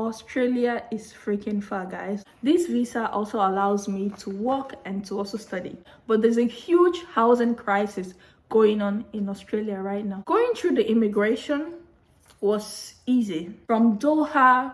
Australia is freaking far, guys. This visa also allows me to work and to also study, but there's a huge housing crisis going on in Australia right now. Going through the immigration was easy. From Doha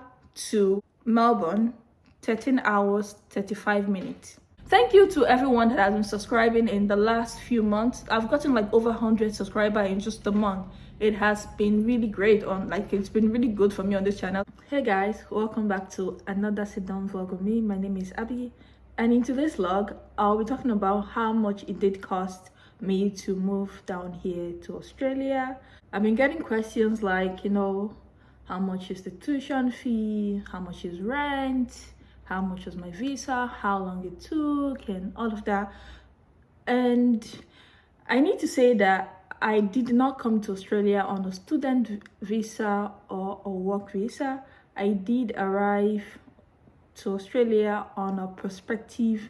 to Melbourne, 13 hours 35 minutes. Thank you to everyone that has been subscribing in the last few months. I've gotten like over 100 subscribers in just a month. It has been really great it's been really good for me on this channel. Hey guys, welcome back to another sit down vlog with me. My name is Abby, and in today's vlog I'll be talking about how much it did cost me to move down here to Australia. I've been getting questions like, how much is the tuition fee, how much is rent, how much was my visa, how long it took, and all of that. And I need to say that I did not come to Australia on a student visa or a work visa. I did arrive to Australia on a prospective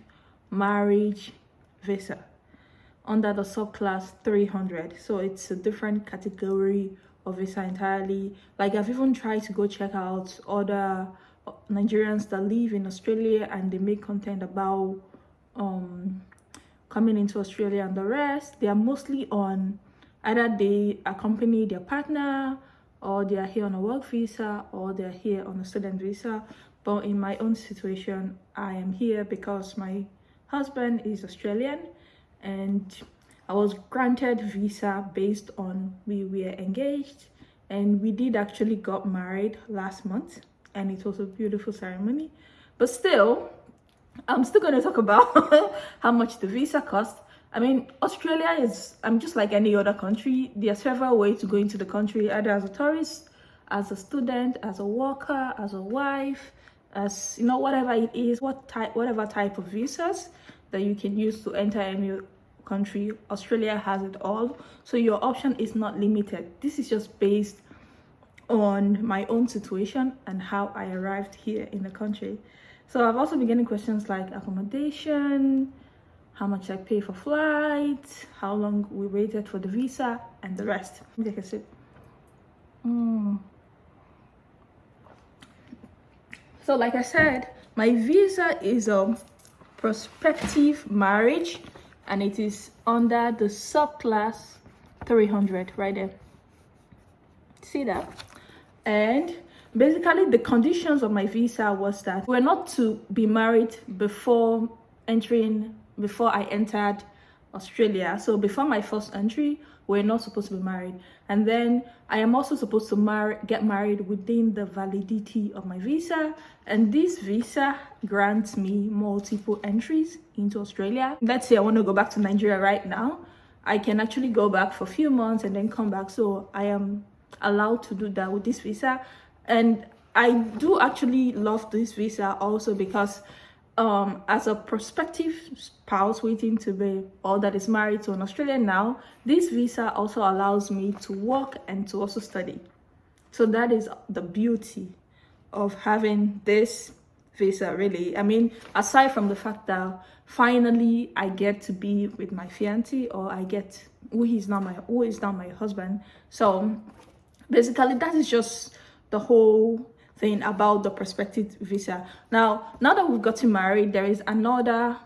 marriage visa under the subclass 300. So it's a different category of visa entirely. Like, I've even tried to go check out other Nigerians that live in Australia and they make content about coming into Australia, and the rest, they are mostly on either they accompany their partner, or they are here on a work visa, or they're here on a student visa. But in my own situation, I am here because my husband is Australian and I was granted visa based on we were engaged, and we did actually got married last month, and it was a beautiful ceremony. But still, I'm still going to talk about how much the visa cost. I mean, Australia is, I'm just like any other country. There are several ways to go into the country, either as a tourist, as a student, as a worker, as a wife, as, whatever it is, whatever type of visas that you can use to enter any country. Australia has it all. So your option is not limited. This is just based on my own situation and how I arrived here in the country. So I've also been getting questions like accommodation, how much I pay for flights, how long we waited for the visa, and the rest. Let me take a sip. So like I said, my visa is a prospective marriage, and it is under the subclass 300 right there. See that? And basically the conditions of my visa was that we're not to be married before I entered Australia. So before my first entry, we're not supposed to be married. And then I am also supposed to get married within the validity of my visa. And this visa grants me multiple entries into Australia. Let's say I want to go back to Nigeria right now. I can actually go back for a few months and then come back. So I am allowed to do that with this visa. And I do actually love this visa also because as a prospective spouse waiting to be, or that is married to an Australian now, this visa also allows me to work and to also study. So that is the beauty of having this visa, really. I mean, aside from the fact that finally I get to be with my fiancé, or I get who is now my husband. So basically that is just the whole thing about the prospective visa. Now that we've gotten married, there is another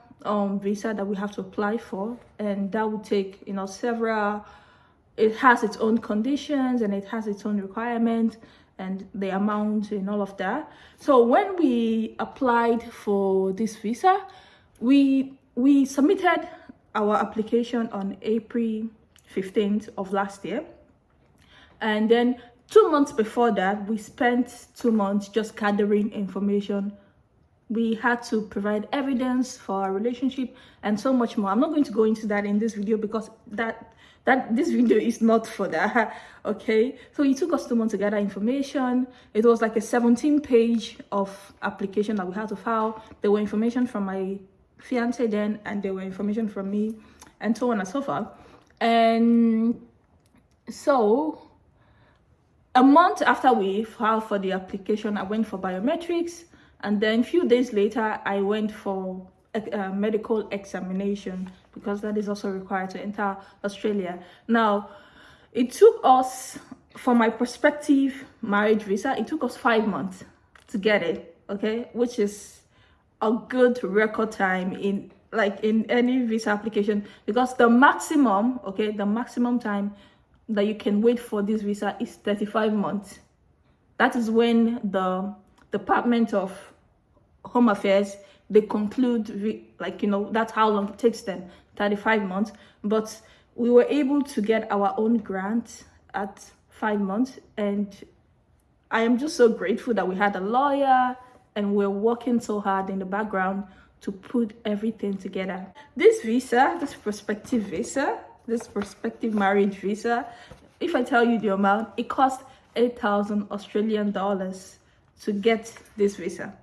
visa that we have to apply for, and that will take several. It has its own conditions and it has its own requirements and the amount and all of that. So when we applied for this visa, we submitted our application on April 15th of last year, and then 2 months before that, we spent 2 months just gathering information. We had to provide evidence for our relationship and so much more. I'm not going to go into that in this video because this video is not for that. Okay, so it took us 2 months to gather information. It was like a 17-page of application that we had to file. There were information from my fiance then, and there were information from me, and so on and so forth. And so a month after we filed for the application, I went for biometrics, and then a few days later I went for a medical examination, because that is also required to enter Australia. Now, it took us, for my prospective marriage visa, it took us 5 months to get it, okay, which is a good record time in any visa application, because the maximum time that you can wait for this visa is 35 months. That is when the Department of Home Affairs, they conclude, that's how long it takes them, 35 months. But we were able to get our own grant at 5 months, and I am just so grateful that we had a lawyer and we're working so hard in the background to put everything together. This visa, this prospective marriage visa, if I tell you the amount, it cost 8,000 Australian dollars to get this visa.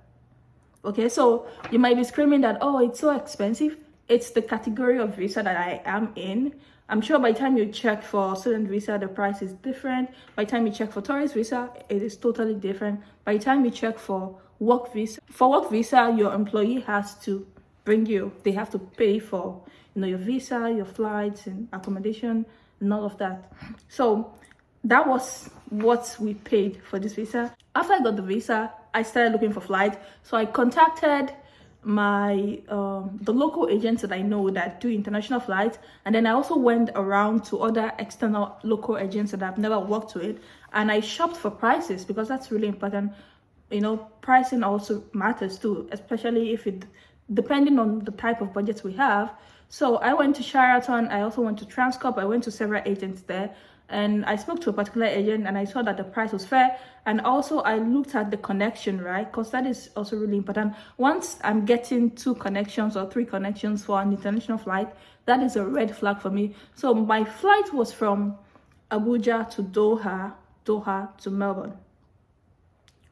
Okay, so you might be screaming that, oh, it's so expensive. It's the category of visa that I am in. I'm sure by the time you check for student visa, the price is different. By the time you check for tourist visa, it is totally different. By the time you check for work visa, your employee has to bring you. They have to pay for, your visa, your flights and accommodation and all of that. So that was what we paid for this visa. After I got the visa, I started looking for flights. So I contacted my the local agents that I know that do international flights, and then I also went around to other external local agents that I've never worked with, and I shopped for prices, because that's really important. Pricing also matters too, especially if depending on the type of budgets we have. So I went to Sheraton, I also went to Transcorp, I went to several agents there, and I spoke to a particular agent and I saw that the price was fair. And also I looked at the connection, right? Because that is also really important. Once I'm getting 2 connections or 3 connections for an international flight, that is a red flag for me. So my flight was from Abuja to Doha to Melbourne.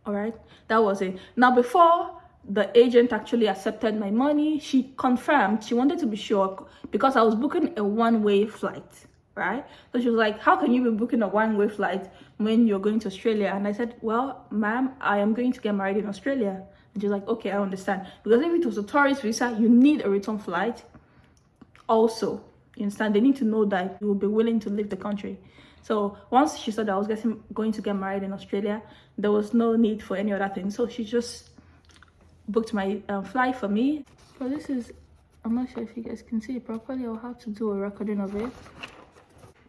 All right, that was it. Now, before the agent actually accepted my money, she confirmed, she wanted to be sure, because I was booking a one-way flight, right? So she was like, how can you be booking a one-way flight when you're going to Australia? And I said, well, ma'am, I am going to get married in Australia. And she was like, okay, I understand. Because if it was a tourist visa, you need a return flight also. You understand? They need to know that you will be willing to leave the country. So once she saw that I was going to get married in Australia, there was no need for any other thing. So she just booked my flight for me. So this is, I'm not sure if you guys can see it properly. I'll have to do a recording of it.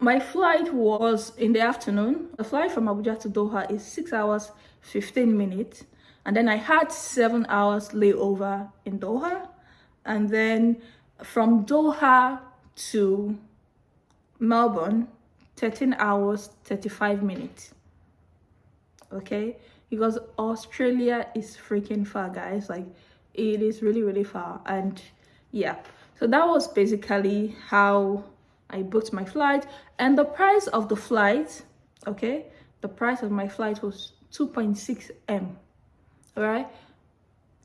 My flight was in the afternoon. The flight from Abuja to Doha is 6 hours, 15 minutes. And then I had 7 hours layover in Doha. And then from Doha to Melbourne, 13 hours, 35 minutes. Okay? Because Australia is freaking far, guys. Like, it is really, really far. And yeah, so that was basically how I booked my flight. And the price of the flight, okay, the price of my flight was 2.6 M. All right?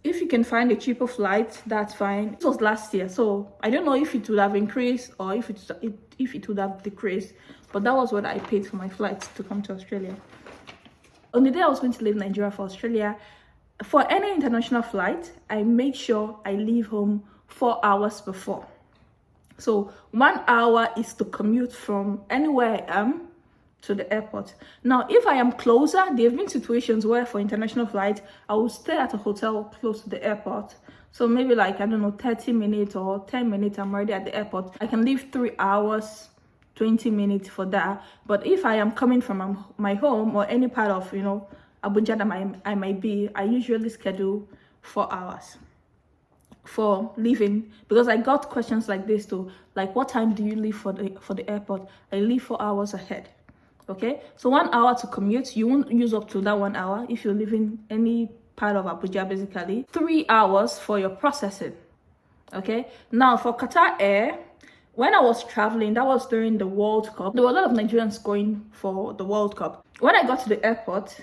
If you can find a cheaper flight, that's fine. This was last year, so I don't know if it would have increased or if it would have decreased, but that was what I paid for my flight to come to Australia. On the day I was going to leave Nigeria for Australia, for any international flight, I make sure I leave home 4 hours before. So 1 hour is to commute from anywhere I am to the airport. Now, if I am closer, there have been situations where for international flights, I will stay at a hotel close to the airport. So maybe 30 minutes or 10 minutes, I'm already at the airport. I can leave 3 hours, 20 minutes for that. But if I am coming from my home or any part of, Abuja that I might be, I usually schedule 4 hours for leaving, because I got questions like this too. Like, what time do you leave for the airport? I leave 4 hours ahead. Okay, so 1 hour to commute, you won't use up to that 1 hour if you're leaving any part of Abuja, basically. 3 hours for your processing. Okay, now for Qatar Air, when I was traveling, that was during the World Cup. There were a lot of Nigerians going for the World Cup. When I got to the airport,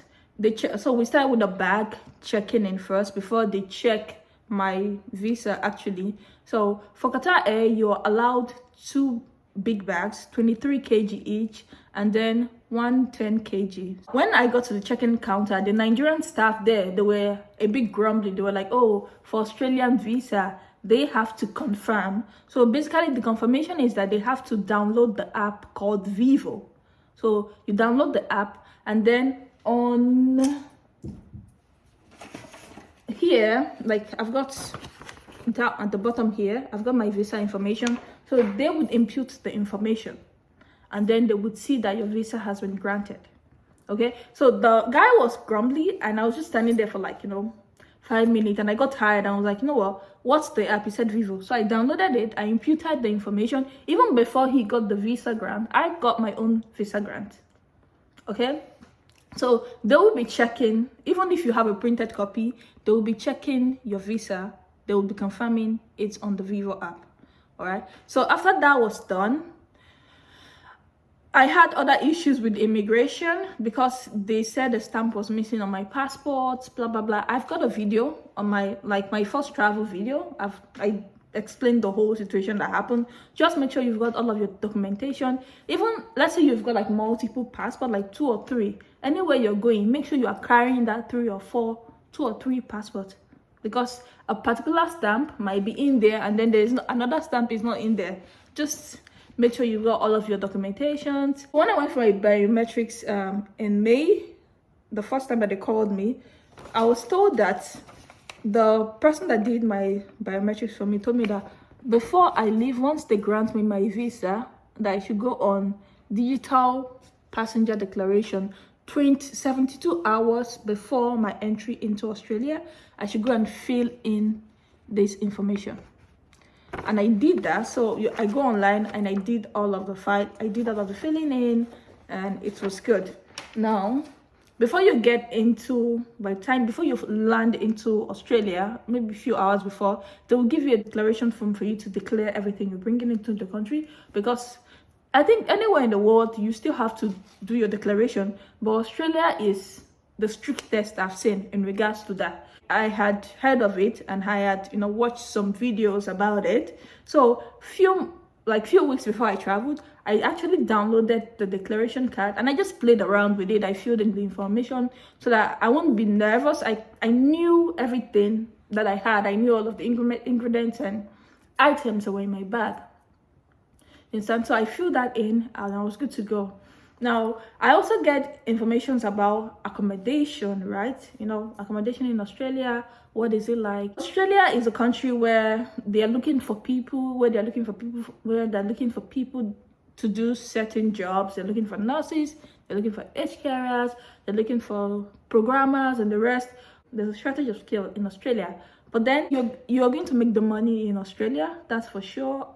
so we started with a bag checking in first before they check my visa actually. So for Qatar Air, you're allowed 2 big bags, 23 kg each, and then 110 kg. When I got to the check-in counter, the Nigerian staff there, they were a bit grumbly. They were like, oh, for Australian visa, they have to confirm. So basically the confirmation is that they have to download the app called Vivo. So you download the app, and then on here, like I've got down at the bottom here, I've got my visa information. So they would impute the information, and then they would see that your visa has been granted. Okay, so the guy was grumbly, and I was just standing there for like 5 minutes, and I got tired, and I was like, you know what, what's the app? He said Vivo. So I downloaded it, I imputed the information. Even before he got the visa grant, I got my own visa grant. Okay, so they will be checking, even if you have a printed copy, they will be checking your visa. They will be confirming it's on the Vivo app. All right, so after that was done, I had other issues with immigration because they said the stamp was missing on my passport, blah blah blah. I've got a video on my first travel video. I explained the whole situation that happened. Just make sure you've got all of your documentation. Even let's say you've got like multiple passports, like 2 or 3. Anywhere you're going, make sure you are carrying that 3 or 4, 2 or 3 passports, because a particular stamp might be in there and then there's another stamp is not in there. Just make sure you've got all of your documentations. When I went for my biometrics in May, the first time that they called me, I was told that the person that did my biometrics for me told me that before I leave, once they grant me my visa, that I should go on digital passenger declaration 72 hours before my entry into Australia. I should go and fill in this information. And I did that. So I go online and I did all of the filling in, and it was good. Now, before you land into Australia, maybe a few hours before, they will give you a declaration form for you to declare everything you're bringing into the country. Because I think anywhere in the world, you still have to do your declaration, but Australia is the strictest I've seen in regards to that. I had heard of it and I had watched some videos about it. So few weeks before I traveled, I actually downloaded the declaration card and I just played around with it. I filled in the information so that I wouldn't be nervous. I knew everything that I had. I knew all of the ingredients and items that were in my bag. So I filled that in and I was good to go. Now, I also get information about accommodation, right? Accommodation in Australia, what is it like? Australia is a country where they're looking for people, where they're looking for people to do certain jobs. They're looking for nurses, they're looking for aged carers, they're looking for programmers and the rest. There's a shortage of skill in Australia. But then you're going to make the money in Australia, that's for sure,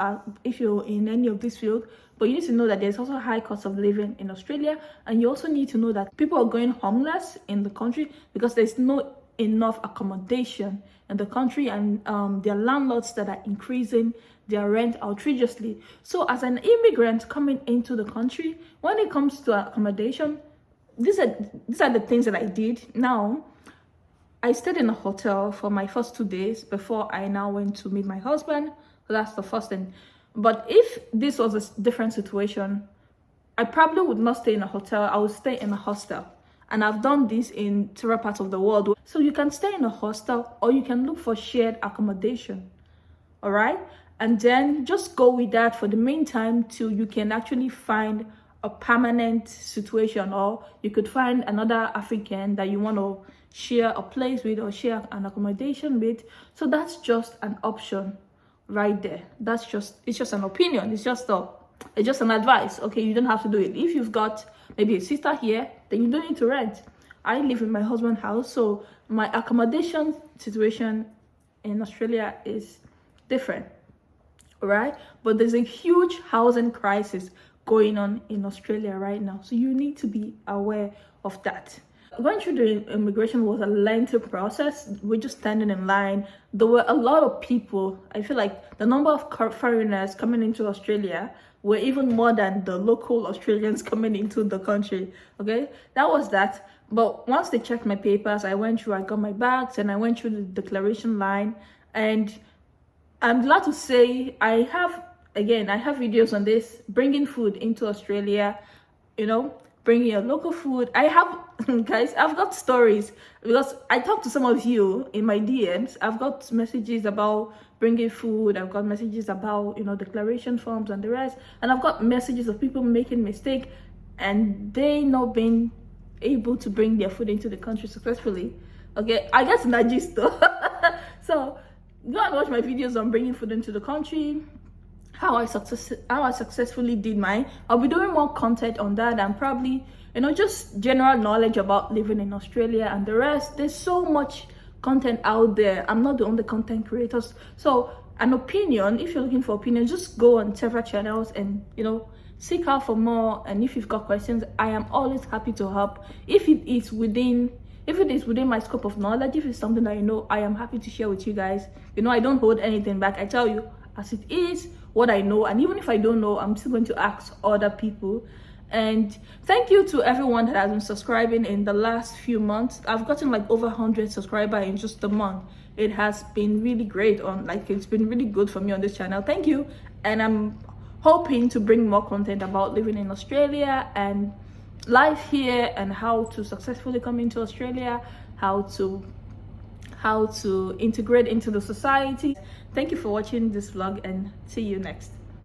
if you're in any of this field. But you need to know that there's also a high cost of living in Australia. And you also need to know that people are going homeless in the country because there's not enough accommodation in the country. And there are landlords that are increasing their rent outrageously. So as an immigrant coming into the country, when it comes to accommodation, these are the things that I did. Now, I stayed in a hotel for my first 2 days before I now went to meet my husband. So that's the first thing. But if this was a different situation, I probably would not stay in a hotel. I would stay in a hostel. And I've done this in several parts of the world. So you can stay in a hostel or you can look for shared accommodation. All right? And then just go with that for the meantime till you can actually find a permanent situation, or you could find another African that you want to share a place with or share an accommodation with. So that's just an option right there. It's just an opinion. It's just an advice. Okay, you don't have to do it. If you've got maybe a sister here, then you don't need to rent. I live in my husband's house, so my accommodation situation in Australia is different. All right, but there's a huge housing crisis going on in Australia right now, so you need to be aware of that. Going through the immigration was a lengthy process. We're just standing in line. There were a lot of people. I feel like the number of foreigners coming into Australia were even more than the local Australians coming into the country. Okay, that was that. But once they checked my papers, I got my bags and I went through the declaration line. And I'm glad to say I have videos on this, bringing food into Australia, bringing your local food. I have, guys, I've got stories because I talked to some of you in my DMs. I've got messages about bringing food. I've got messages about, declaration forms and the rest. And I've got messages of people making mistake and they not being able to bring their food into the country successfully. Okay, I guess not just though. So go and watch my videos on bringing food into the country, how I successfully did mine. I'll be doing more content on that, and probably, you know, just general knowledge about living in Australia and the rest. There's so much content out there. I'm not the only content creators. So an opinion, if you're looking for opinion, just go on several channels and, you know, seek out for more. And if you've got questions, I am always happy to help. If it is within my scope of knowledge, if it's something that you know, I am happy to share with you guys. You know, I don't hold anything back. I tell you as it is, what I know, and even if I don't know, I'm still going to ask other people. And thank you to everyone that has been subscribing in the last few months. I've gotten like over 100 subscribers in just a month. It has been really great. It's been really good for me on this channel. Thank you. And I'm hoping to bring more content about living in Australia and life here, and how to successfully come into Australia, how to integrate into the society. Thank you for watching this vlog, and see you next.